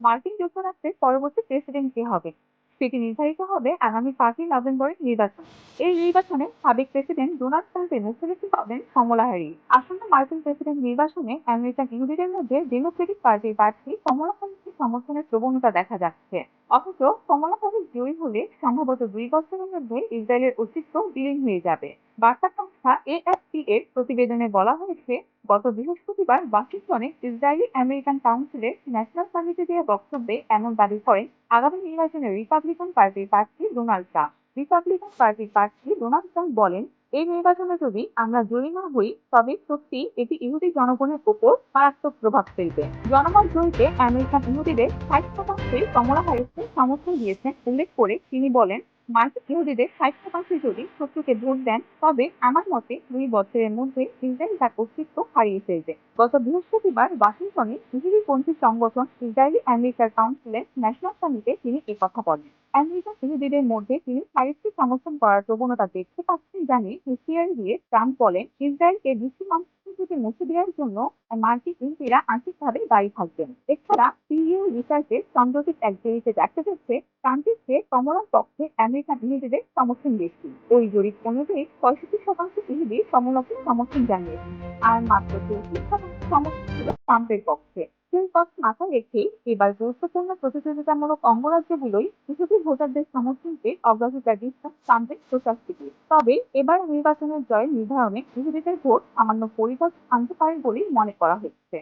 মার্কিন যুক্তরাষ্ট্রের পরবর্তী প্রেসিডেন্ট কে হবে সেটি নির্ধারিত হবে আগামী 5ই নভেম্বরের নির্বাচন। এই নির্বাচনে সাবেক প্রেসিডেন্ট ডোনাল্ড ট্রাম্পের মুখোমুখি হবেন কমলা হ্যারিস। আসন্ন মার্কিন প্রেসিডেন্ট নির্বাচনে আমেরিকান ইহুদিদের মধ্যে ডেমোক্রেটিক পার্টির প্রার্থী কমলা হ্যারিসকে সমর্থনের প্রবণতা দেখা যাচ্ছে। অথচ কমলা হ্যারিস জয়ী হলে সম্ভবত 2 বছরের মধ্যে ইসরায়েলের অস্তিত্ব বিলীন হয়ে যাবে। বার্তা সংস্থা এএফপি এর প্রতিবেদনে বলা হয়েছে, গত বৃহস্পতিবার ওয়াশিংটনে ইসরায়েলি আমেরিকান কাউন্সিলের ন্যাশনাল সামিটে দেওয়া বক্তব্যে এমন দাবি করেন আগামী নির্বাচনে রিপাবলিকান পার্টির প্রার্থী ডোনাল্ড ট্রাম্প। রিপাবলিকান পার্টির প্রার্থী ডোনাল্ড ট্রাম্প বলেন, এই নির্বাচনে যদি আমরা জয়ী না হই তবে সত্যি এটি ইহুদি জনগণের উপর মারাত্মক প্রভাব ফেলবে। জনমত জরিপে আমেরিকান ইহুদিদের 60%ই কমলা হ্যারিসকে সমর্থন দিয়েছেন উল্লেখ করে তিনি বলেন, মার্কিন ইহুদিদের 60% যদি শত্রুকে ভোট দেন তবে আমার মতে 2 বছরের মধ্যে ইসরায়েল তার অস্তিত্ব হারিয়ে ফেলবে। গত বৃহস্পতিবার ওয়াশিংটনে ইহুদিপন্থী সংগঠন ইসরায়েলি আমেরিকার কাউন্সিলের ন্যাশনাল সামিটে তিনি একথা বলেন। আমেরিকান ইহুদিদের মধ্যে তিনি হ্যারিসকে সমর্থন করার প্রবণতা দেখতে পাচ্ছেন জানিয়ে হুঁশিয়ারি দিয়ে ট্রাম্প বলেন, ইসরায়েলকে বিশ্ব মানচিত্র থেকে মুছে দেওয়ার জন্য মার্কিন ইহুদিরা আর্থিকভাবে দায়ী থাকবেন। এছাড়া পিইউ রিসার্চের সম্প্রতি এক জরিপে দেখা যাচ্ছে ট্রাম্পের চেয়ে কমলার পক্ষে আমেরিকান ইহুদিদের সমর্থন বেশি। ওই জরিপ অনুযায়ী 65% ইহুদি কমলাকে সমর্থন জানিয়েছে, আর মাত্র 34% সমর্থন ছিল ট্রাম্পের পক্ষে। সেই কথা মাথায় রেখে এবার গুরুত্বপূর্ণ প্রতিযোগিতামূলক অঙ্গরাজ্যগুলোই ইহুদি ভোটারদের সমর্থনকে অগ্রাধিকার দিচ্ছে ট্রাম্পের প্রচারটিকে। তবে এবার নির্বাচনের জয় নির্ধারণে ইহুদিদের ভোট সামান্য পরিবর্তন আনতে পারে বলেই মনে করা হচ্ছে।